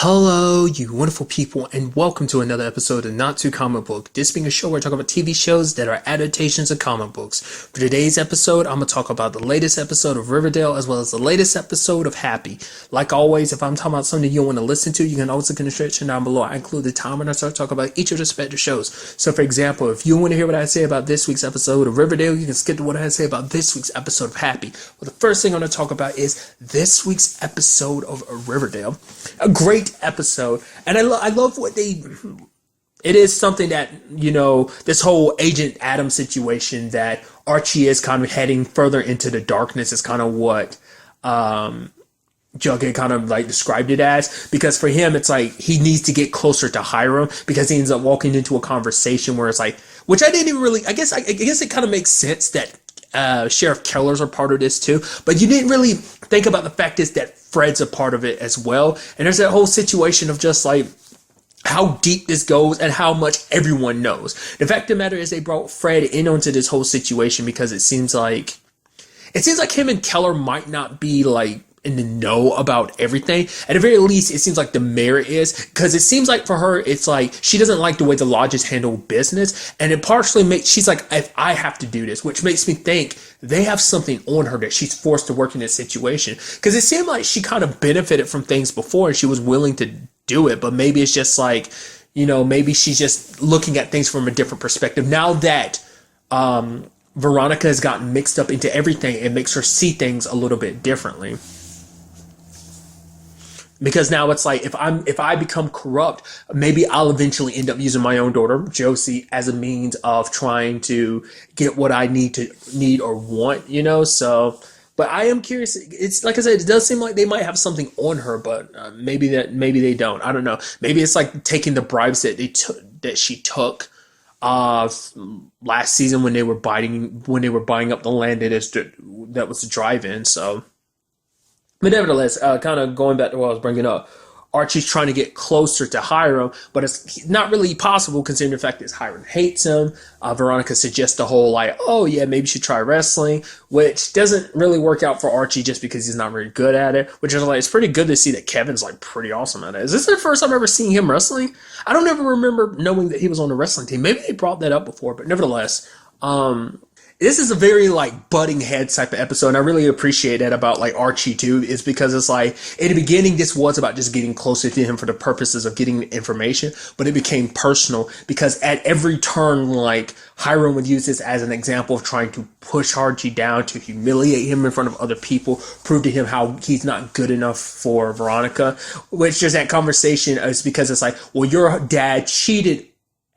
Hello, you wonderful people, and welcome to another episode of Not Too Comic Book. This being a show where I talk about TV shows that are adaptations of comic books. For today's episode, I'm going to talk about the latest episode of Riverdale as well as the latest episode of Happy. Like always, if I'm talking about something you want to listen to, you can always look in the description down below. I include the time when I start talking about each of the respective shows. So, for example, if you want to hear what I say about this week's episode of Riverdale, you can skip to what I say about this week's episode of Happy. Well, the first thing I'm going to talk about is this week's episode of Riverdale. A great episode, and I love what it is something that, this whole Agent Adam situation that Archie is kind of heading further into the darkness is kind of what Jughead kind of like described it as, because for him it's like he needs to get closer to Hiram because he ends up walking into a conversation where it's like, which I didn't even really, I guess it kind of makes sense that Sheriff Keller's are part of this too, but you didn't really think about the fact is that Fred's a part of it as well. And there's that whole situation of just like how deep this goes and how much everyone knows. The fact of the matter is they brought Fred in onto this whole situation because it seems like him and Keller might not be like in the know about everything. At the very least, it seems like the mayor is, because it seems like for her, it's like she doesn't like the way the lodges handle business, and it partially makes, she's like, if I have to do this, which makes me think they have something on her that she's forced to work in this situation, because it seemed like she kind of benefited from things before and she was willing to do it, but maybe it's just like, maybe she's just looking at things from a different perspective now that Veronica has gotten mixed up into everything. It makes her see things a little bit differently. Because now it's like, if I become corrupt, maybe I'll eventually end up using my own daughter, Josie, as a means of trying to get what I need or want, So, but I am curious. It's like I said, it does seem like they might have something on her, but maybe they don't. I don't know. Maybe it's like taking the bribes that she took last season when they were buying up the land that was the drive-in. So. But nevertheless, kind of going back to what I was bringing up, Archie's trying to get closer to Hiram, but it's not really possible considering the fact that Hiram hates him. Veronica suggests the whole like, oh yeah, maybe you should try wrestling, which doesn't really work out for Archie just because he's not very good at it, which is like, it's pretty good to see that Kevin's like pretty awesome at it. Is this the first time I've ever seen him wrestling? I don't ever remember knowing that he was on the wrestling team. Maybe they brought that up before, but nevertheless, this is a very like butting heads type of episode, and I really appreciate that about like Archie too, is because it's like in the beginning this was about just getting closer to him for the purposes of getting information, but it became personal because at every turn like Hiram would use this as an example of trying to push Archie down, to humiliate him in front of other people, prove to him how he's not good enough for Veronica, which just that conversation is because it's like, well, your dad cheated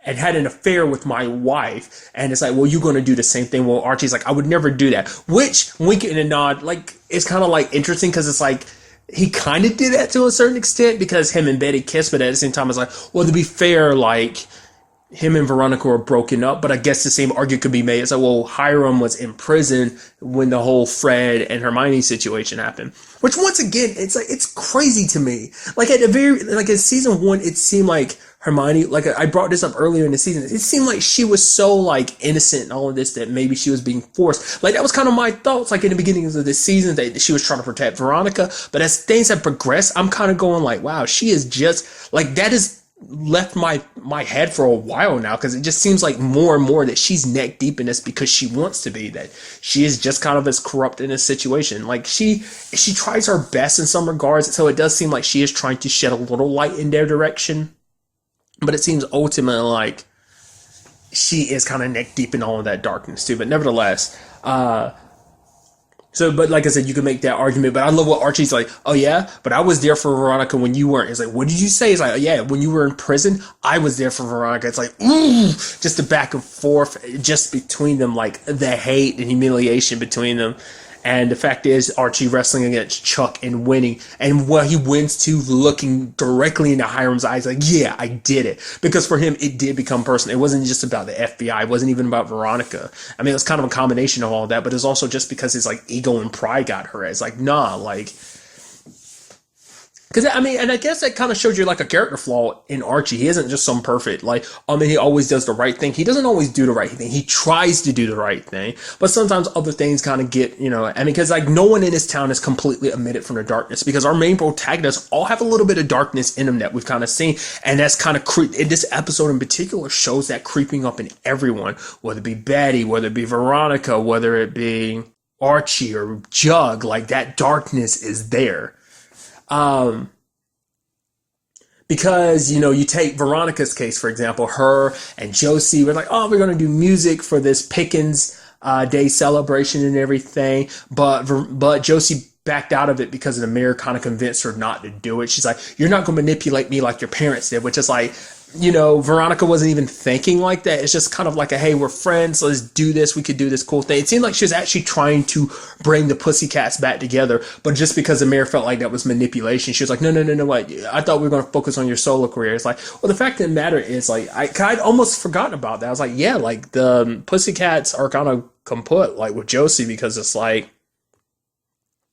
and had an affair with my wife. And it's like, well, you're going to do the same thing. Well, Archie's like, I would never do that. Which, wink and a nod, like, it's kind of like interesting because it's like, he kind of did that to a certain extent because him and Betty kissed, but at the same time, it's like, well, to be fair, like, him and Veronica were broken up, but I guess the same argument could be made. It's like, well, Hiram was in prison when the whole Fred and Hermione situation happened. Which, once again, it's like, it's crazy to me. Like, in season 1, it seemed like Hermione, like I brought this up earlier in the season, it seemed like she was so like innocent and all of this that maybe she was being forced. Like that was kind of my thoughts like in the beginning of this season that she was trying to protect Veronica. But as things have progressed, I'm kind of going like, wow, she is just like, that has left my head for a while now, because it just seems like more and more that she's neck deep in this because she wants to be, that she is just kind of as corrupt in this situation. Like she tries her best in some regards, so it does seem like she is trying to shed a little light in their direction. But it seems ultimately like she is kind of neck deep in all of that darkness too. But nevertheless, but like I said, you can make that argument. But I love what Archie's like, oh yeah, but I was there for Veronica when you weren't. It's like, what did you say? It's like, oh, yeah, when you were in prison, I was there for Veronica. It's like, ooh, just the back and forth just between them, like the hate and humiliation between them. And the fact is, Archie wrestling against Chuck and winning. And what he wins to, looking directly into Hiram's eyes, like, yeah, I did it. Because for him, it did become personal. It wasn't just about the FBI. It wasn't even about Veronica. I mean, it was kind of a combination of all that. But it's also just because his, like, ego and pride got her. It's like, nah, like, Because I mean, and I guess that kind of shows you like a character flaw in Archie. He isn't just some perfect, like, I mean, he always does the right thing. He doesn't always do the right thing. He tries to do the right thing, but sometimes other things kind of get, I mean, because like no one in this town is completely omitted from the darkness, because our main protagonists all have a little bit of darkness in them that we've kind of seen, and that's kind of in this episode in particular shows that creeping up in everyone, whether it be Betty, whether it be Veronica, whether it be Archie or Jug, like that darkness is there. Because, you take Veronica's case, for example, her and Josie were like, oh, we're going to do music for this Pickens Day celebration and everything. But Josie backed out of it because the mayor kind of convinced her not to do it. She's like, you're not going to manipulate me like your parents did, which is like, Veronica wasn't even thinking like that. It's just kind of like hey, we're friends. Let's do this. We could do this cool thing. It seemed like she was actually trying to bring the Pussycats back together, but just because the mayor felt like that was manipulation, she was like, no, what? I thought we were going to focus on your solo career. It's like, well, the fact of the matter is, like, I'd almost forgotten about that. I was like, yeah, like the Pussycats are kind of kaput, like with Josie, because it's like,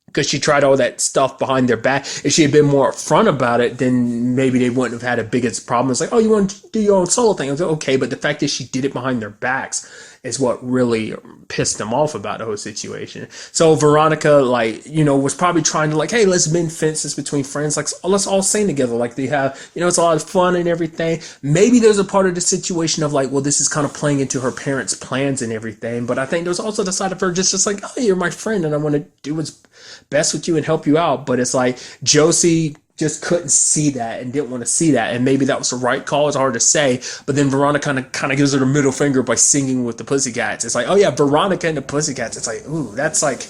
because she tried all that stuff behind their back. If she had been more upfront about it, then maybe they wouldn't have had a biggest problem. It's like, oh, you want to do your own solo thing? I was like, okay, but the fact that she did it behind their backs is what really pissed them off about the whole situation. So Veronica, like, was probably trying to like, hey, let's mend fences between friends. Like, let's all sing together. Like they have, it's a lot of fun and everything. Maybe there's a part of the situation of like, well, this is kind of playing into her parents' plans and everything. But I think there's also the side of her just like, oh, you're my friend and I want to do what's best with you and help you out. But it's like Josie just couldn't see that and didn't want to see that, and maybe that was the right call. It's hard to say, but then Veronica kind of gives her the middle finger by singing with the Pussycats. It's like, oh yeah, Veronica and the Pussycats. It's like, ooh, that's like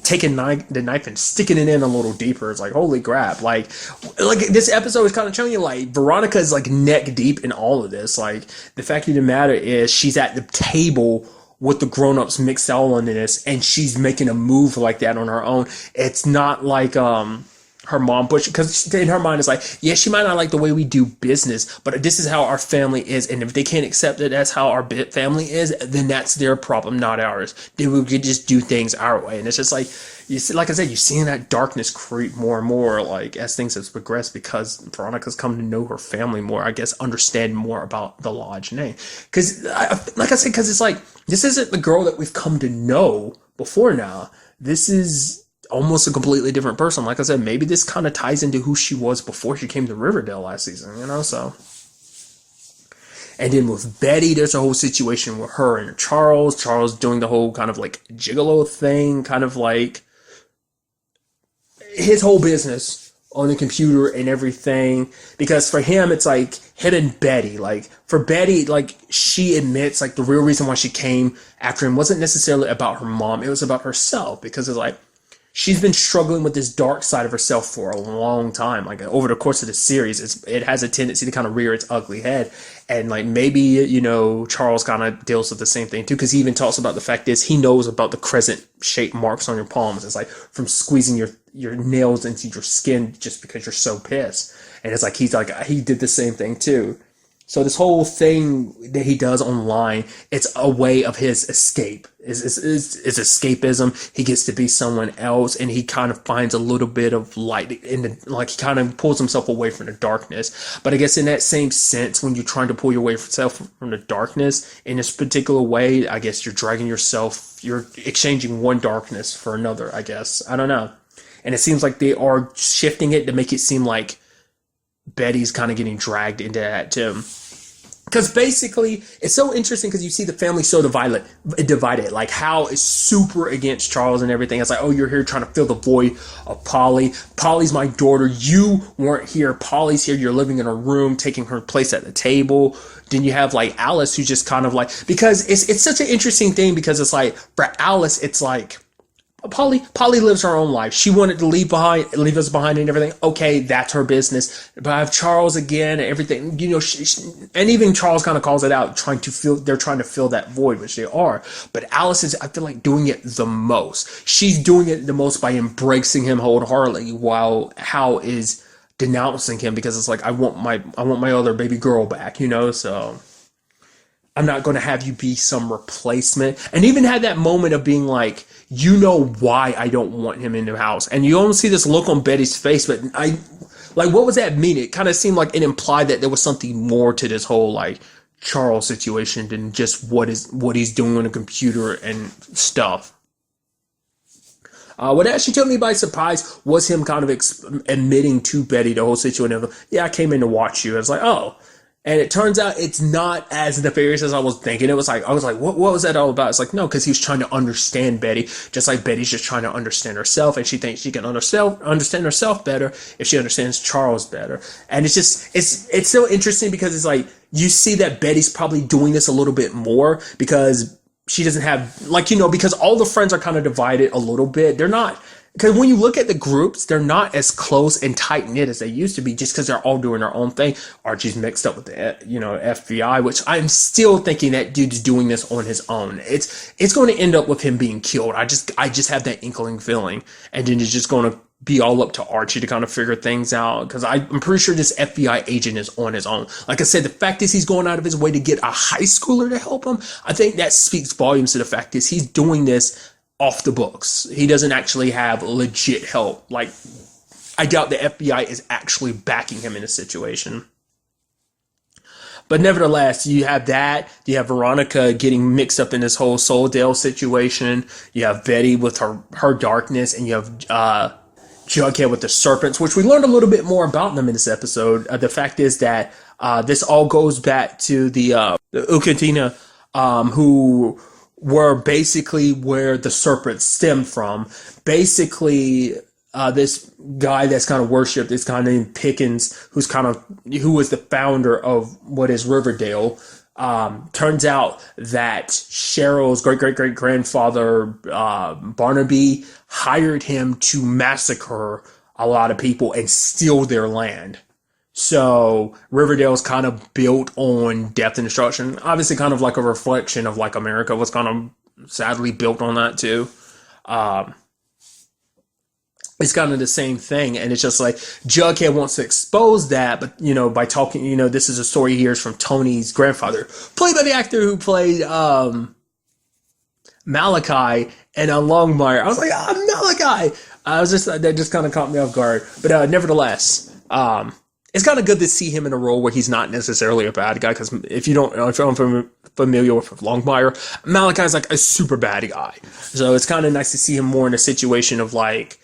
taking the knife and sticking it in a little deeper. It's like, holy crap. Like this episode is kind of showing you like Veronica is like neck deep in all of this. Like the fact of the matter is she's at the table with the grown-ups mixed all in this, and she's making a move like that on her own. It's not like her mom push, because in her mind it's like, yeah, she might not like the way we do business, but this is how our family is, and if they can't accept it as how our family is, then that's their problem, not ours. Then we could just do things our way. And it's just like, you see, like I said, you're seeing that darkness creep more and more, like as things have progressed, because Veronica's come to know her family more, I guess, understand more about the Lodge name. Because, like I said, because it's like, this isn't the girl that we've come to know before now. This is almost a completely different person. Like I said, maybe this kind of ties into who she was before she came to Riverdale last season, so. And then with Betty, there's a whole situation with her and Charles doing the whole kind of like gigolo thing, kind of like his whole business on the computer and everything, because for him it's like hidden Betty. Like for Betty, like she admits like the real reason why she came after him wasn't necessarily about her mom, it was about herself, because it's like she's been struggling with this dark side of herself for a long time. Like over the course of the series, it has a tendency to kind of rear its ugly head. And like maybe, Charles kind of deals with the same thing too, because he even talks about the fact is he knows about the crescent shaped marks on your palms. It's like from squeezing your nails into your skin just because you're so pissed. And it's like, he did the same thing too. So this whole thing that he does online, it's a way of his escape. It's escapism. He gets to be someone else, and he kind of finds a little bit of light like he kind of pulls himself away from the darkness. But I guess in that same sense, when you're trying to pull yourself from the darkness in this particular way, I guess you're exchanging one darkness for another, I guess. I don't know. And it seems like they are shifting it to make it seem like Betty's kind of getting dragged into that too. Because basically, it's so interesting because you see the family so divided. Like Hal is super against Charles and everything. It's like, oh, you're here trying to fill the void of Polly. Polly's my daughter. You weren't here. Polly's here. You're living in a room, taking her place at the table. Then you have like Alice, who's just kind of like, because it's such an interesting thing, because it's like for Alice, it's like, Polly lives her own life. She wanted to leave us behind and everything. Okay, that's her business. But I have Charles again and everything, and even Charles kind of calls it out, they're trying to fill that void, which they are. But Alice is, I feel like, doing it the most. She's doing it the most by embracing him wholeheartedly, while Hal is denouncing him because it's like, I want my other baby girl back, so. I'm not going to have you be some replacement. And even had that moment of being like, you know why I don't want him in the house. And you almost see this look on Betty's face, but what was that mean? It kind of seemed like it implied that there was something more to this whole like Charles situation than just what he's doing on the computer and stuff. What actually took me by surprise was him kind of admitting to Betty the whole situation. Yeah, I came in to watch you. I was like, oh. And it turns out it's not as nefarious as I was thinking. I was like, what was that all about? It's like, no, because he was trying to understand Betty, just like Betty's just trying to understand herself, and she thinks she can understand herself better if she understands Charles better. And it's so interesting because it's like, you see that Betty's probably doing this a little bit more because she doesn't have, because all the friends are kind of divided a little bit. They're not, because when you look at the groups, they're not as close and tight knit as they used to be, just because they're all doing their own thing. Archie's mixed up with the FBI, which I'm still thinking that dude's doing this on his own. It's going to end up with him being killed. I just have that inkling feeling, and then it's just going to be all up to Archie to kind of figure things out, because I'm pretty sure this FBI agent is on his own. Like I said, the fact is he's going out of his way to get a high schooler to help him. I think that speaks volumes to the fact is he's doing this off the books. He doesn't actually have legit help. Like, I doubt the FBI is actually backing him in a situation. But nevertheless, you have that. You have Veronica getting mixed up in this whole Soledale situation. You have Betty with her darkness, and you have Jughead with the serpents, which we learned a little bit more about them in this episode. The fact is that this all goes back to the Ukatina, who were basically where the serpents stemmed from. Basically, this guy that's kind of worshipped is kind of named Pickens, who was the founder of what is Riverdale. Turns out that Cheryl's great-great-great-grandfather, Barnaby, hired him to massacre a lot of people and steal their land. So Riverdale's kind of built on death and destruction. Obviously kind of like a reflection of like America was kind of sadly built on that too. It's kind of the same thing. And it's just like Jughead wants to expose that, but by talking, this is a story he hears from Tony's grandfather, played by the actor who played Malachi and Longmire. I was like, Malachi! That just kind of caught me off guard. But nevertheless, it's kind of good to see him in a role where he's not necessarily a bad guy, because if you're familiar with Longmire, Malachi's like a super bad guy. So it's kind of nice to see him more in a situation of like,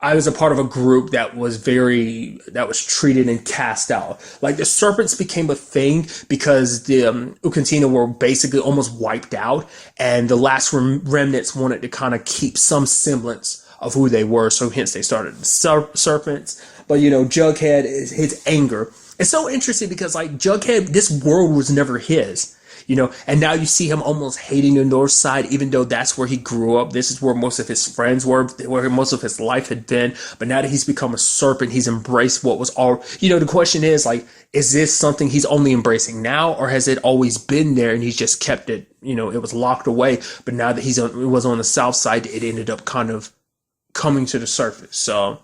I was a part of a group that was treated and cast out. Like the serpents became a thing because the Ukantina were basically almost wiped out, and the last remnants wanted to kind of keep some semblance of who they were, so hence they started the serpents. But Jughead, his anger. It's so interesting because like Jughead, this world was never his. And now you see him almost hating the North Side, even though that's where he grew up. This is where most of his friends were, where most of his life had been. But now that he's become a serpent, he's embraced what was all, the question is like, is this something he's only embracing now, or has it always been there and he's just kept it, it was locked away. But now that it was on the South Side, it ended up kind of coming to the surface. So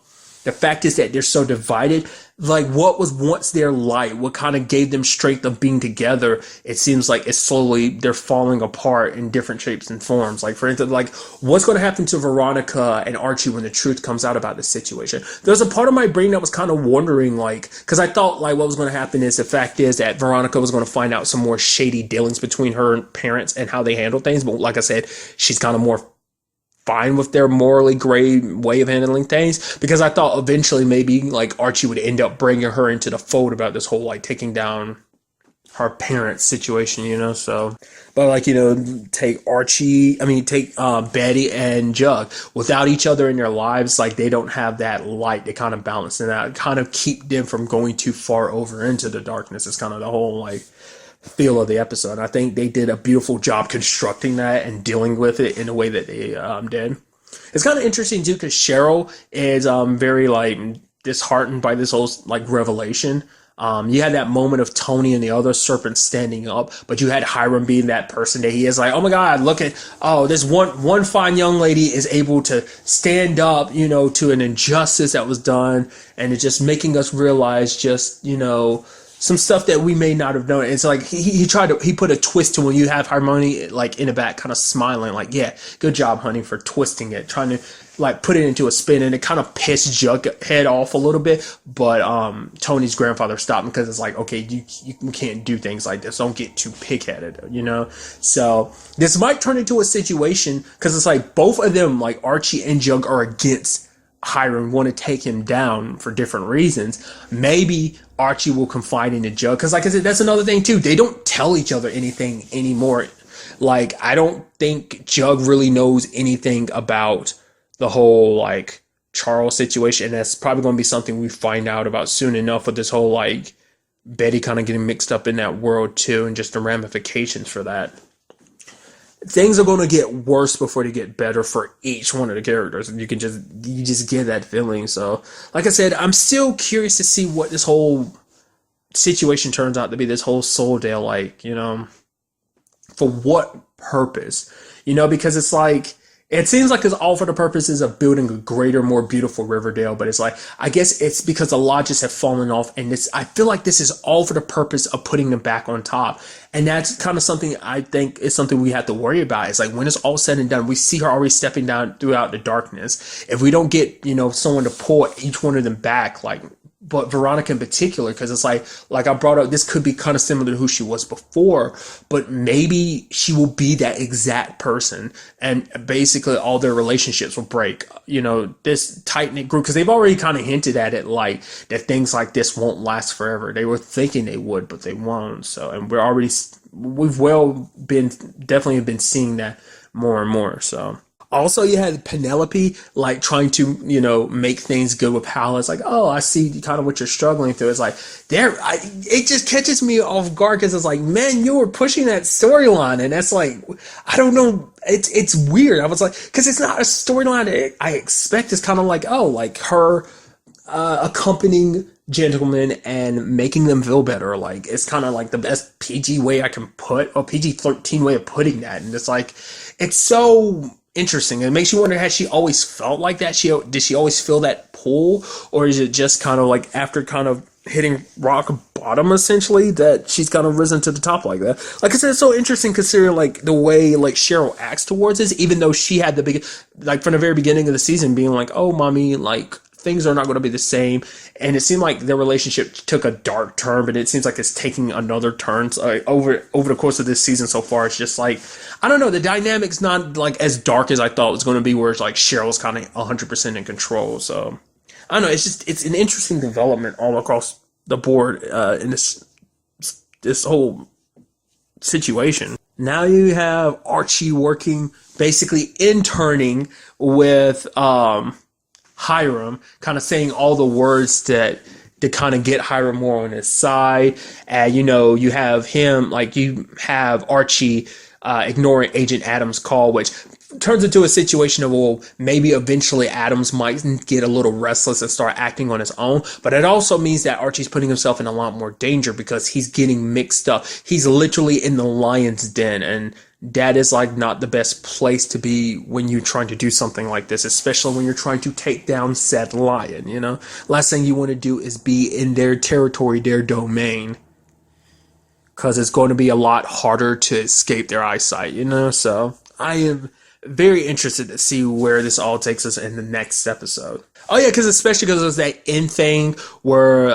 the fact is that they're so divided. Like what was once their light, what kind of gave them strength of being together, it seems like they're falling apart in different shapes and forms. Like for instance, like what's going to happen to Veronica and Archie when the truth comes out about this situation? There's a part of my brain that was kind of wondering, like, because I thought like what was going to happen is the fact is that Veronica was going to find out some more shady dealings between her parents and how they handle things. But like I said, she's kind of more fine with their morally gray way of handling things, because I thought eventually maybe like Archie would end up bringing her into the fold about this whole like taking down her parents situation, so but like take Betty and Jug without each other in their lives, like they don't have that light to kind of balance it out, kind of keep them from going too far over into the darkness. It's kind of the whole like feel of the episode. I think they did a beautiful job constructing that and dealing with it in the way that they did. It's kind of interesting too because Cheryl is very like disheartened by this whole like revelation. You had that moment of Tony and the other serpents standing up, but you had Hiram being that person that he is like, oh my God, look at, this one fine young lady is able to stand up, to an injustice that was done, and it's just making us realize just, some stuff that we may not have known. It's like he put a twist to when you have Harmony like in the back, kind of smiling, like, yeah, good job, honey, for twisting it, trying to like put it into a spin, and it kind of pissed Jughead off a little bit. But Tony's grandfather stopped him because it's like, okay, you can't do things like this. Don't get too pig-headed, you know. So this might turn into a situation because it's like both of them, like Archie and Jug, are against Hiram, want to take him down for different reasons. Maybe Archie will confide in Jug because, like I said, that's another thing too. They don't tell each other anything anymore. Like, I don't think Jug really knows anything about the whole like Charles situation, and that's probably going to be something we find out about soon enough with this whole like Betty kind of getting mixed up in that world too, and just the ramifications for that. Things are going to get worse before they get better for each one of the characters. You just get that feeling. So, like I said, I'm still curious to see what this whole situation turns out to be. This whole Souldale, like, you know, for what purpose? You know, because it's like, it seems like it's all for the purposes of building a greater, more beautiful Riverdale, but it's like, I guess it's because the lodges have fallen off, and I feel like this is all for the purpose of putting them back on top. And that's kind of something I think is something we have to worry about. It's like, when it's all said and done, we see her already stepping down throughout the darkness. If we don't get, you know, someone to pull each one of them back, like, but Veronica in particular, because it's like I brought up, this could be kind of similar to who she was before, but maybe she will be that exact person, and basically all their relationships will break. You know, this tight-knit group, because they've already kind of hinted at it, like, that things like this won't last forever. They were thinking they would, but they won't. So, and we've definitely been seeing that more and more, so. Also, you had Penelope, like, trying to, you know, make things good with Hal. It's like, oh, I see kind of what you're struggling through. It's like, it just catches me off guard because it's like, man, you were pushing that storyline. And that's like, I don't know. It's weird. I was like, because it's not a storyline that I expect. It's kind of like, oh, like her accompanying gentlemen and making them feel better. Like, it's kind of like the best PG way I can put, or PG-13 way of putting that. And it's like, it's so interesting. It makes you wonder, has she always felt like that? Did she always feel that pull, or is it just kind of like after kind of hitting rock bottom essentially that she's kind of risen to the top like that? Like I said, it's so interesting considering like the way like Cheryl acts towards this, even though she had the big, like from the very beginning of the season being like, oh mommy, like things are not going to be the same, and it seemed like their relationship took a dark turn, but it seems like it's taking another turn. So, over the course of this season so far, it's just like, I don't know, the dynamic's not like as dark as I thought it was going to be, where it's like Cheryl's kind of 100% in control. So I don't know, it's an interesting development all across the board in this whole situation. Now you have Archie working, basically interning with Hiram, kind of saying all the words to kind of get Hiram more on his side. And, you know, you have him, like, you have Archie ignoring Agent Adams' call, which turns into a situation of, well, maybe eventually Adams might get a little restless and start acting on his own. But it also means that Archie's putting himself in a lot more danger because he's getting mixed up. He's literally in the lion's den, and that is like not the best place to be when you're trying to do something like this, especially when you're trying to take down said lion, you know? Last thing you want to do is be in their territory, their domain, because it's going to be a lot harder to escape their eyesight, you know? So I am very interested to see where this all takes us in the next episode. Oh yeah, especially because it was that end thing where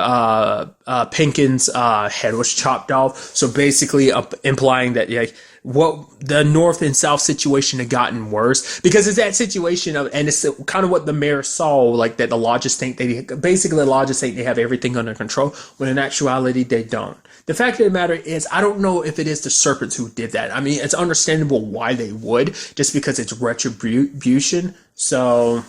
Pinkins' head was chopped off. So basically implying that, like, what the North and South situation had gotten worse, because it's that situation of, and it's kind of what the mayor saw, like that the lodges think they have everything under control, when in actuality they don't. The fact of the matter is, I don't know if it is the Serpents who did that. I mean, it's understandable why they would, just because it's retribution. So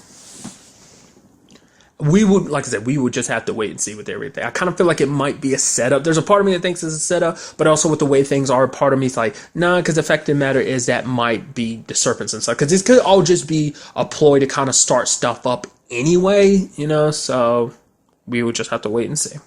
we would, like I said, we would just have to wait and see with everything. I kind of feel like it might be a setup. There's a part of me that thinks it's a setup, but also with the way things are, part of me is like, nah, because the fact of the matter is that might be the Serpents and stuff. Because this could all just be a ploy to kind of start stuff up anyway, you know? So we would just have to wait and see.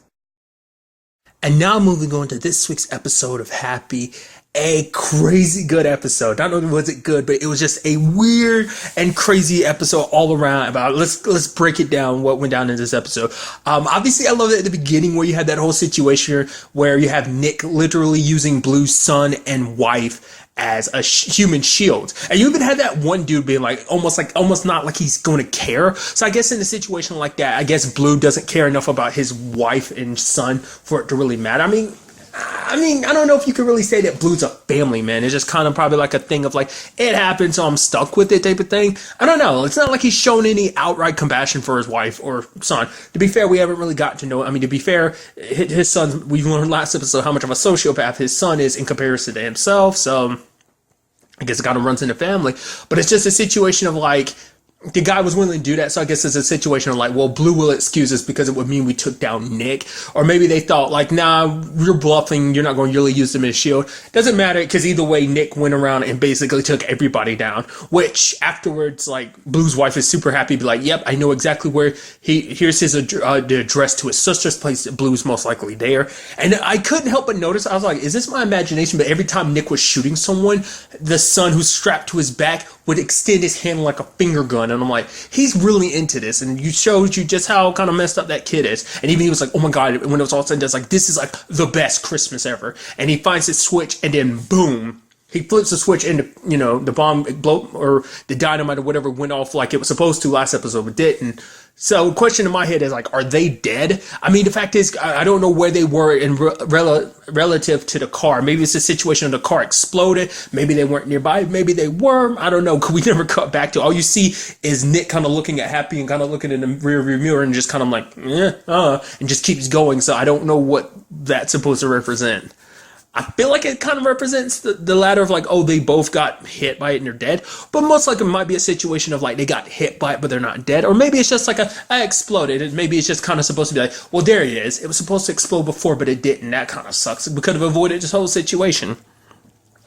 And now moving on to this week's episode of Happy a crazy good episode. Not only was it good, but it was just a weird and crazy episode all around. About let's break it down. What went down in this episode? Obviously, I love it at the beginning where you had that whole situation where you have Nick literally using Blue's son and wife as a human shield, and you even had that one dude being like almost not like he's going to care. So I guess in a situation like that, I guess Blue doesn't care enough about his wife and son for it to really matter. I mean, I don't know if you could really say that Blue's a family man. It's just kind of probably like a thing of like, it happened, so I'm stuck with it type of thing. I don't know. It's not like he's shown any outright compassion for his wife or son. To be fair, we haven't really got to know. I mean, to be fair, his son, we learned last episode how much of a sociopath his son is in comparison to himself. So I guess it kind of runs in the family. But it's just a situation of like, the guy was willing to do that, so I guess it's a situation of like, well, Blue will excuse us because it would mean we took down Nick. Or maybe they thought like, nah, you're bluffing, you're not going to really use him as a shield. Doesn't matter, because either way, Nick went around and basically took everybody down, which afterwards, like, Blue's wife is super happy, be like, yep, I know exactly where here's his the address to his sister's place. Blue's most likely there. And I couldn't help but notice, I was like, is this my imagination? But every time Nick was shooting someone, the son who's strapped to his back would extend his hand like a finger gun. And I'm like, he's really into this. And you showed you just how kind of messed up that kid is. And even he was like, oh my God, when it was all said and done, like, this is like the best Christmas ever. And he finds his switch and then boom, he flips the switch and the bomb or the dynamite or whatever went off like it was supposed to last episode, but didn't. So question in my head is like, are they dead? I mean, the fact is, I don't know where they were in relative to the car. Maybe it's a situation of the car exploded. Maybe they weren't nearby. Maybe they were. I don't know. Could we never cut back to? All you see is Nick kind of looking at Happy and kind of looking in the rear view mirror and just kind of like, and just keeps going. So I don't know what that's supposed to represent. I feel like it kind of represents the latter of like, oh, they both got hit by it and they're dead. But most likely it might be a situation of like, they got hit by it, but they're not dead. Or maybe it's just like I exploded. And maybe it's just kind of supposed to be like, well, there it is. It was supposed to explode before, but it didn't. That kind of sucks. We could have avoided this whole situation.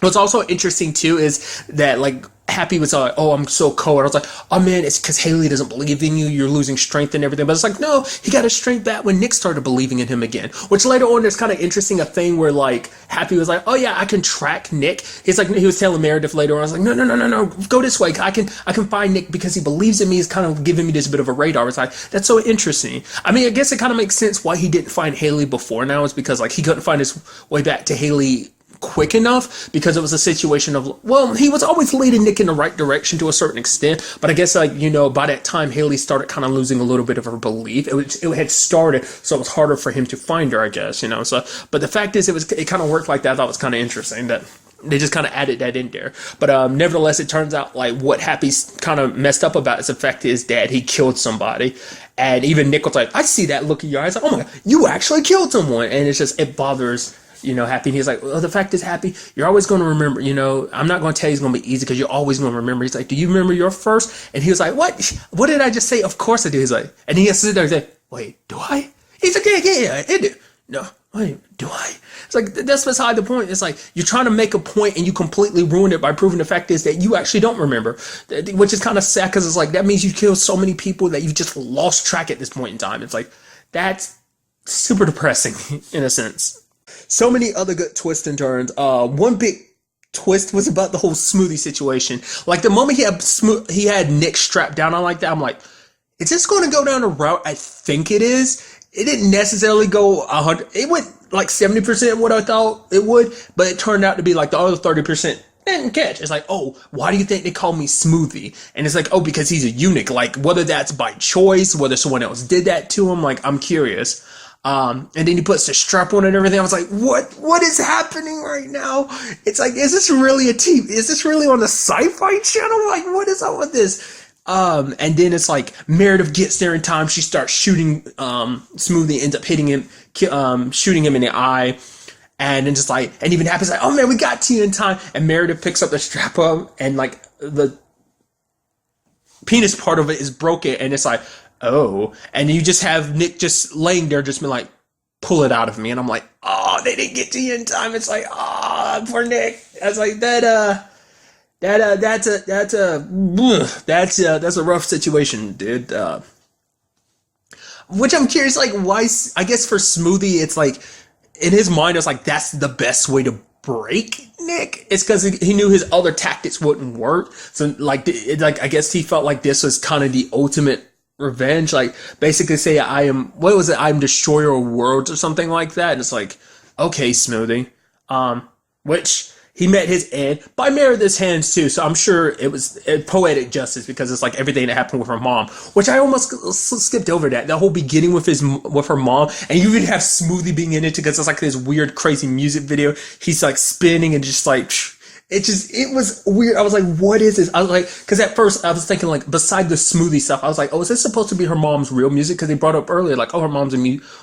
What's also interesting too is that like Happy was like, oh, I'm so cold. I was like, oh man, it's because Haley doesn't believe in you. You're losing strength and everything. But it's like, no, he got his strength back when Nick started believing in him again. Which later on, there's kind of interesting a thing where like Happy was like, oh yeah, I can track Nick. He's like, he was telling Meredith later on, I was like, no, go this way. I can find Nick because he believes in me. He's kind of giving me this bit of a radar. It's like, that's so interesting. I mean, I guess it kind of makes sense why he didn't find Haley before now is because like he couldn't find his way back to Haley quick enough because it was a situation of, well, he was always leading Nick in the right direction to a certain extent, but I guess like, by that time Haley started kind of losing a little bit of her belief. It had started, so it was harder for him to find her, I guess, so, but the fact is it kind of worked like that. I thought it was kind of interesting that they just kind of added that in there. But nevertheless, it turns out like what Happy's kind of messed up about is the fact his dad, he killed somebody. And even Nick was like, I see that look in your eyes. Like, oh my God, you actually killed someone. And it's just, it bothers Happy. And he's like, well, the fact is, Happy, you're always going to remember, I'm not going to tell you it's going to be easy because you're always going to remember. He's like, do you remember your first? And he was like, what did I just say? Of course I do. He's like, and he has to sit there and say, wait, do I? He's like, yeah, I do. No, wait, do I? It's like, that's beside the point. It's like, you're trying to make a point and you completely ruin it by proving the fact is that you actually don't remember, which is kind of sad because it's like, that means you killed so many people that you've just lost track at this point in time. It's like, that's super depressing in a sense. So many other good twists and turns. One big twist was about the whole smoothie situation. Like the moment he had Nick strapped down on like that, I'm like, is this going to go down a route I think it is? It didn't necessarily go 100. It went like 70% what I thought it would, but it turned out to be like the other 30% didn't catch. It's like, oh, why do you think they call me Smoothie? And it's like, oh, because he's a eunuch. Like whether that's by choice, whether someone else did that to him, like I'm curious. And then he puts the strap on and everything. I was like, what is happening right now? It's like, is this really is this really on the Sci-Fi Channel? Like, what is up with this? And then it's like Meredith gets there in time. She starts shooting, Smoothie ends up hitting him, shooting him in the eye. And then just like, and even happens like, oh man, we got to you in time. And Meredith picks up the strap up and like the penis part of it is broken. And it's like, oh, and you just have Nick just laying there, just been like, pull it out of me. And I'm like, oh, they didn't get to you in time. It's like, oh, poor Nick. That's like, that's a rough situation, dude. Which I'm curious, like, why, I guess for Smoothie, it's like, in his mind, it's like, that's the best way to break Nick, it's because he knew his other tactics wouldn't work. So like, I guess he felt like this was kind of the ultimate revenge. Like basically say I'm destroyer of worlds or something like that. And it's like, okay, Smoothie. Which he met his end by Meredith's hands too. So I'm sure it was poetic justice because it's like everything that happened with her mom, which I almost skipped over that. The whole beginning with her mom, and you even have Smoothie being in it because it's like this weird, crazy music video. He's like spinning and just like. It was weird. I was like, what is this? I was like, because at first I was thinking like, beside the Smoothie stuff, I was like, oh, is this supposed to be her mom's real music? Because they brought up earlier, like, oh, her mom's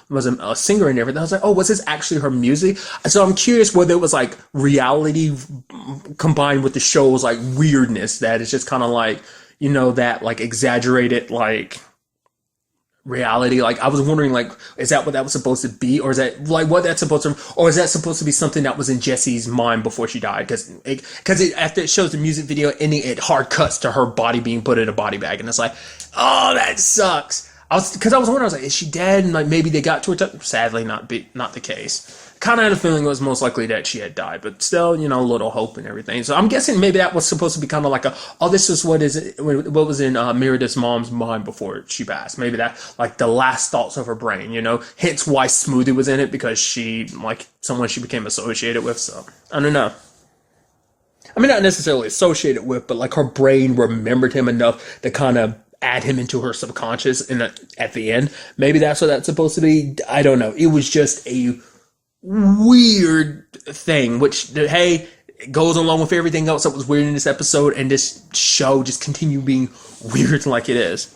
was a singer and everything. I was like, oh, was this actually her music? So I'm curious whether it was like reality combined with the show's like weirdness, that it's just kind of like, that like exaggerated, like, reality. Like I was wondering, like, is that what that was supposed to be, or is that like what that's supposed to, or is that supposed to be something that was in Jessie's mind before she died? Because after it shows the music video ending, it hard cuts to her body being put in a body bag, and it's like, oh, that sucks. I was wondering, I was like, is she dead? And like maybe they got to her. Sadly, not the case. Kind of had a feeling it was most likely that she had died, but still, a little hope and everything. So I'm guessing maybe that was supposed to be kind of like this is what was in Meredith's mom's mind before she passed. Maybe that, like, the last thoughts of her brain, hence why Smoothie was in it, because she, like, someone she became associated with. So I don't know. I mean, not necessarily associated with, but like her brain remembered him enough to kind of add him into her subconscious at the end. Maybe that's what that's supposed to be. I don't know. It was just a weird thing, which, hey, it goes along with everything else that was weird in this episode, and this show just continue being weird like it is.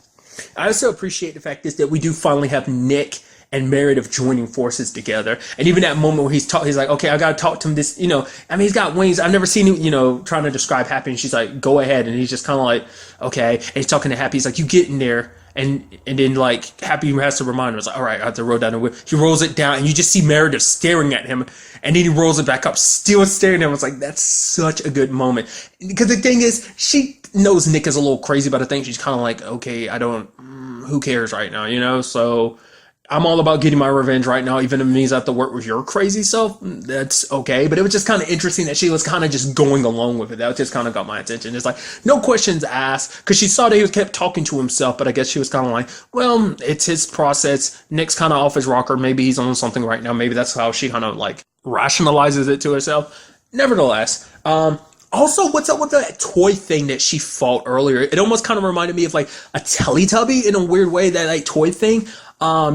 I also appreciate the fact that we do finally have Nick and Meredith joining forces together, and even that moment where he's like, okay, I gotta talk to him. This, I mean, he's got wings. I've never seen him, trying to describe Happy, and she's like, go ahead, and he's just kind of like, okay, and he's talking to Happy. He's like, you get in there. And then, like, Happy has to remind him, it's like, all right, I have to roll down the whip. He rolls it down, and you just see Meredith staring at him, and then he rolls it back up, still staring at him. It's like, that's such a good moment. Because the thing is, she knows Nick is a little crazy, but I think she's kind of like, okay, who cares right now, So I'm all about getting my revenge right now, even if it means I have to work with your crazy self. That's okay. But it was just kind of interesting that she was kind of just going along with it. That just kind of got my attention. It's like, no questions asked, because she saw that he kept talking to himself, but I guess she was kind of like, well, it's his process. Nick's kind of off his rocker. Maybe he's on something right now. Maybe that's how she kind of like rationalizes it to herself. Nevertheless, also, what's up with that toy thing that she fought earlier? It almost kind of reminded me of like a Teletubby in a weird way, that like toy thing.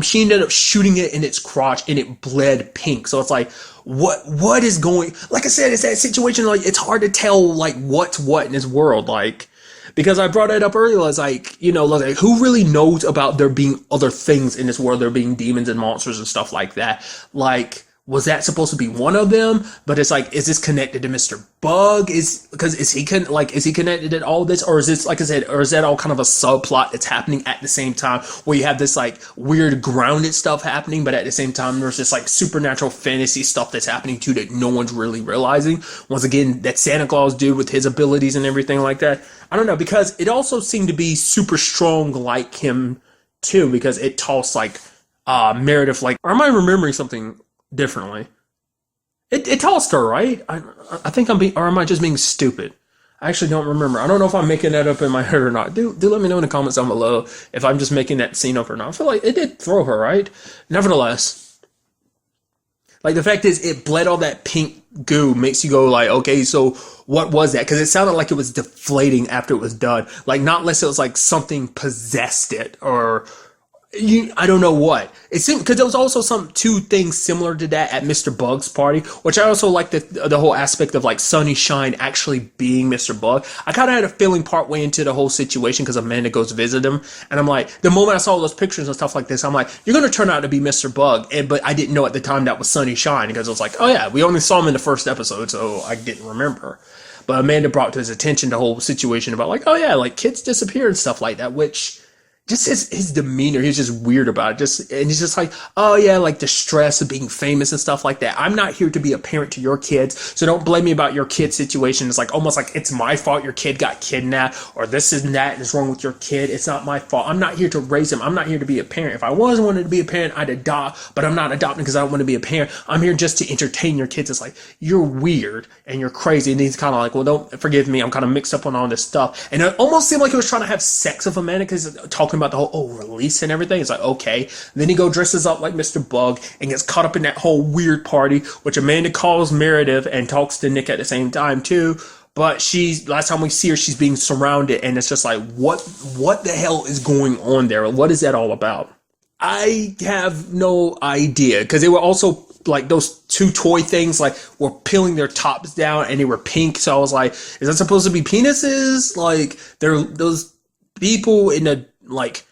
She ended up shooting it in its crotch and it bled pink. So it's like, what is going, like I said, it's that situation, like, it's hard to tell, like, what's what in this world, like, because I brought it up earlier, as like, like, who really knows about there being other things in this world, there being demons and monsters and stuff like that, like, was that supposed to be one of them? But it's like, is this connected to Mr. Bug? Is he connected to all this? Or is this, like I said, or is that all kind of a subplot that's happening at the same time, where you have this like weird grounded stuff happening, but at the same time there's this like supernatural fantasy stuff that's happening too that no one's really realizing? Once again, that Santa Claus dude with his abilities and everything like that. I don't know, because it also seemed to be super strong like him too, because it tossed like Meredith, like, or am I remembering something differently? It tossed her, right? I think I'm being, or am I just being stupid? I actually don't remember. I don't know if I'm making that up in my head or not. Do let me know in the comments down below if I'm just making that scene up or not. I feel like it did throw her, right? Nevertheless, like, the fact is, it bled all that pink goo, makes you go like, okay, so what was that? Because it sounded like it was deflating after it was done. Like, not unless it was like something possessed it, or I don't know what. It seemed, because there was also two things similar to that at Mr. Bug's party, which I also like the whole aspect of like Sunny Shine actually being Mr. Bug. I kind of had a feeling partway into the whole situation, because Amanda goes visit him, and I'm like, the moment I saw those pictures and stuff like this, I'm like, you're going to turn out to be Mr. Bug. But I didn't know at the time that was Sunny Shine, because it was like, oh yeah, we only saw him in the first episode, so I didn't remember. But Amanda brought to his attention the whole situation about like, oh yeah, like kids disappear and stuff like that, which, just his demeanor, he's just weird about it. And he's just like, oh yeah, like the stress of being famous and stuff like that. I'm not here to be a parent to your kids, so don't blame me about your kid situation. It's like almost like it's my fault your kid got kidnapped, or this and that is wrong with your kid. It's not my fault. I'm not here to raise him. I'm not here to be a parent. If I wanted to be a parent, I'd adopt, but I'm not adopting because I don't want to be a parent. I'm here just to entertain your kids. It's like, you're weird and you're crazy. And he's kind of like, well, don't forgive me. I'm kind of mixed up on all this stuff. And it almost seemed like he was trying to have sex with Amanda because talking about the whole release and everything. It's like, okay. And then he dresses up like Mr. Bug and gets caught up in that whole weird party, which Amanda calls Meredith and talks to Nick at the same time too. But last time we see her, she's being surrounded, and it's just like, what the hell is going on there? What is that all about? I have no idea, because they were also like those two toy things like were peeling their tops down and they were pink. So I was like, is that supposed to be penises? Like they're those people in the like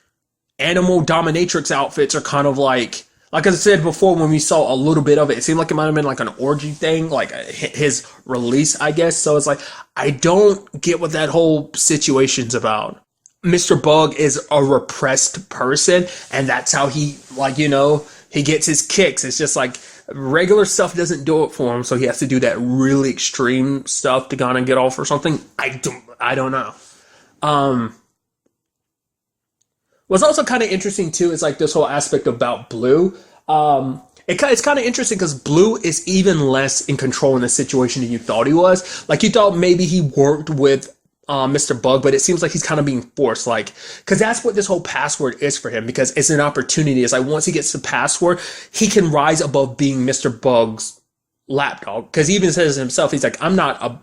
animal dominatrix outfits are kind of like I said before, when we saw a little bit of it, it seemed like it might have been like an orgy thing, like his release, I guess. So it's like, I don't get what that whole situation's about. Mr. Bug is a repressed person, and that's how he, like, you know, he gets his kicks. It's just like regular stuff doesn't do it for him, so he has to do that really extreme stuff to kind of get off or something. I don't know. What's also kind of interesting too is like this whole aspect about Blue. It's kind of interesting because Blue is even less in control in the situation than you thought he was. Like you thought maybe he worked with Mr. Bug, but it seems like he's kind of being forced, like, because that's what this whole password is for him, because it's an opportunity. It's like once he gets the password, he can rise above being Mr. Bug's lapdog, because he even says himself, he's like, I'm not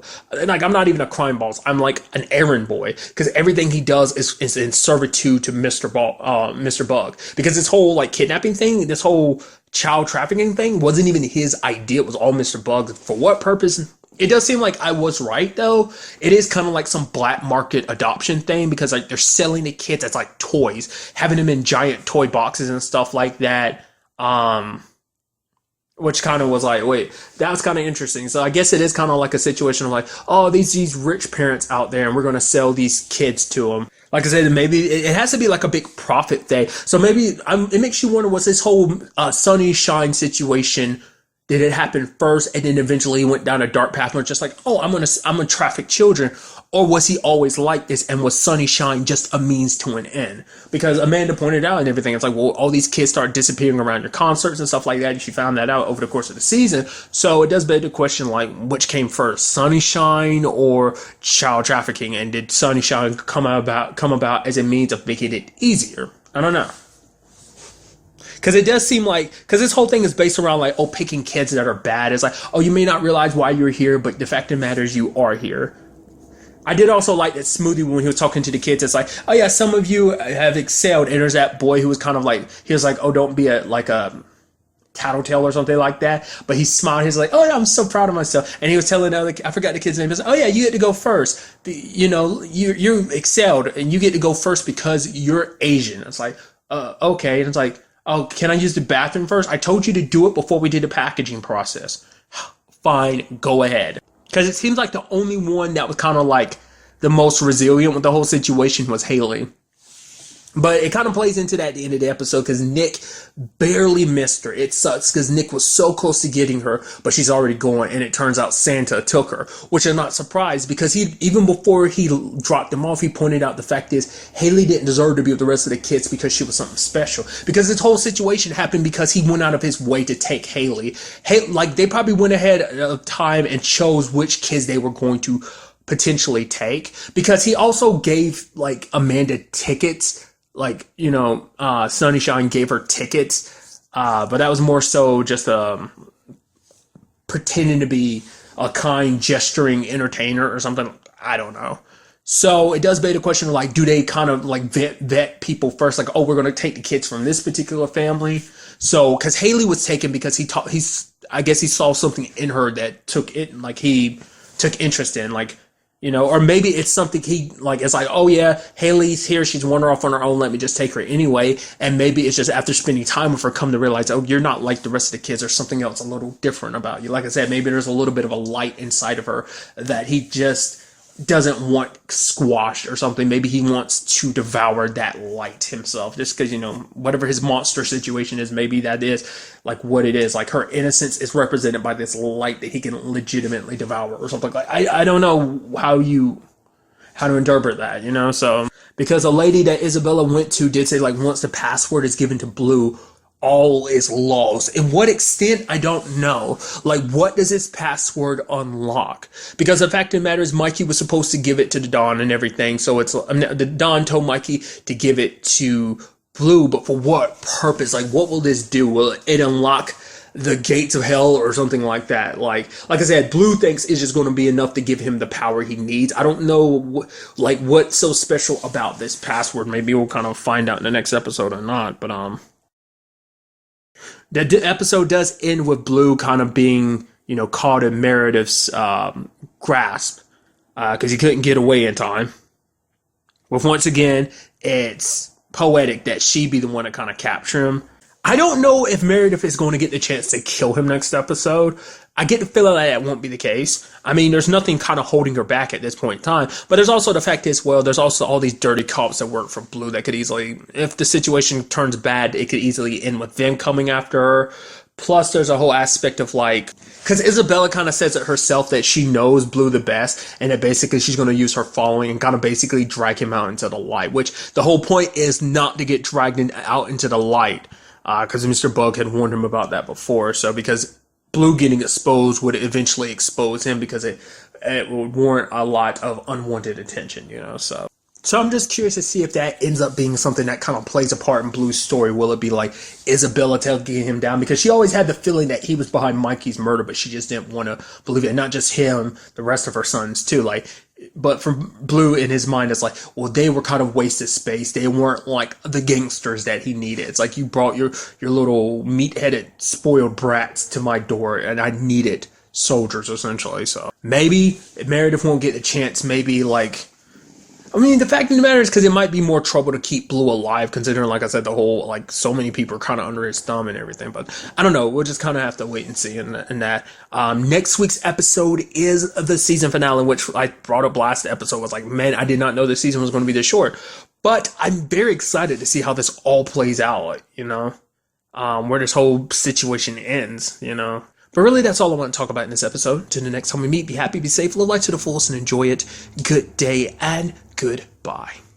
even a crime boss, I'm like an errand boy, because everything he does is in servitude to Mr. Bug, because this whole like kidnapping thing, this whole child trafficking thing wasn't even his idea. It was all Mr. Bug. For what purpose? It does seem like I was right though. It is kind of like some black market adoption thing, because like they're selling the kids as like toys, having them in giant toy boxes and stuff like that. Which kind of was like, wait, that was kind of interesting. So I guess it is kind of like a situation of like, oh, these rich parents out there, and we're going to sell these kids to them. Like I said, maybe it has to be like a big profit thing. So maybe it makes you wonder, was this whole Sunny Shine situation, did it happen first and then eventually he went down a dark path and was just like, oh, I'm gonna traffic children? Or was he always like this, and was Sunny Shine just a means to an end? Because Amanda pointed out and everything, it's like, well, all these kids start disappearing around your concerts and stuff like that, and she found that out over the course of the season. So it does beg the question, like, which came first, Sunny Shine or child trafficking? And did Sunny Shine come about as a means of making it easier? I don't know. Because it does seem like, because this whole thing is based around like, oh, picking kids that are bad. It's like, oh, you may not realize why you're here, but the fact of the matter is you are here. I did also like that Smoothie when he was talking to the kids. It's like, oh yeah, some of you have excelled. And there's that boy who was kind of like, he was like, oh, don't be a tattletale or something like that. But he smiled. He's like, oh yeah, I'm so proud of myself. And he was telling I forgot the kid's name. He was like, oh yeah, you get to go first. You excelled and you get to go first because you're Asian. It's like, okay. And it's like, oh, can I use the bathroom first? I told you to do it before we did the packaging process. Fine, go ahead. Because it seems like the only one that was kind of like the most resilient with the whole situation was Haley. But it kind of plays into that at the end of the episode, because Nick barely missed her. It sucks because Nick was so close to getting her, but she's already gone, and it turns out Santa took her, which I'm not surprised, because even before he dropped them off, he pointed out the fact is Haley didn't deserve to be with the rest of the kids because she was something special. Because this whole situation happened because he went out of his way to take Haley. Like, they probably went ahead of time and chose which kids they were going to potentially take, because he also gave like Amanda tickets. Like, Sunny Shine gave her tickets, but that was more so just pretending to be a kind, gesturing entertainer or something. I don't know. So it does beg the question of like, do they kind of like vet people first? Like, oh, we're going to take the kids from this particular family. So, because Haley was taken because I guess he saw something in her that he took interest in, like, or maybe it's something it's like, oh yeah, Haley's here, she's wandering off on her own, let me just take her anyway. And maybe it's just after spending time with her, come to realize, oh, you're not like the rest of the kids, there's something else a little different about you. Like I said, maybe there's a little bit of a light inside of her that he just doesn't want squashed or something. Maybe he wants to devour that light himself, just because, whatever his monster situation is, maybe that is like what it is. Like her innocence is represented by this light that he can legitimately devour or something. Like I don't know how to interpret that, so because a lady that Isabella went to did say, like, once the password is given to Blue, all is lost. In what extent, I don't know. Like, what does this password unlock? Because the fact of the matter is, Mikey was supposed to give it to the Dawn and everything. So the Dawn told Mikey to give it to Blue, but for what purpose? Like, what will this do? Will it unlock the gates of hell or something like that? Like I said, Blue thinks it's just going to be enough to give him the power he needs. I don't know what's so special about this password. Maybe we'll kind of find out in the next episode or not. But the episode does end with Blue kind of being, caught in Meredith's grasp because he couldn't get away in time. With once again, it's poetic that she be the one to kind of capture him. I don't know if Meredith is going to get the chance to kill him next episode. I get the feeling that won't be the case. I mean, there's nothing kind of holding her back at this point in time. But there's also the fact is, well, there's also all these dirty cops that work for Blue that could easily, if the situation turns bad, it could easily end with them coming after her. Plus, there's a whole aspect of because Isabella kind of says it herself that she knows Blue the best, and that basically she's going to use her following and kind of basically drag him out into the light, which the whole point is not to get dragged out into the light. Because Mr. Bug had warned him about that before. So because Blue getting exposed would eventually expose him, because it would warrant a lot of unwanted attention, so. So I'm just curious to see if that ends up being something that kind of plays a part in Blue's story. Will it be like Isabella taking him down? Because she always had the feeling that he was behind Mikey's murder, but she just didn't want to believe it. And not just him, the rest of her sons too. But for Blue, in his mind, it's like, well, they were kind of wasted space. They weren't like the gangsters that he needed. It's like, you brought your little meat-headed spoiled brats to my door, and I needed soldiers, essentially. So maybe Meredith won't get a chance. Maybe the fact of the matter is, because it might be more trouble to keep Blue alive, considering, like I said, the whole, so many people are kind of under his thumb and everything. But I don't know. We'll just kind of have to wait and see in that. Next week's episode is the season finale, which I brought up last episode. I was like, man, I did not know this season was going to be this short. But I'm very excited to see how this all plays out, where this whole situation ends, But really, that's all I want to talk about in this episode. Till the next time we meet, be happy, be safe, live life to the fullest, and enjoy it. Good day and goodbye.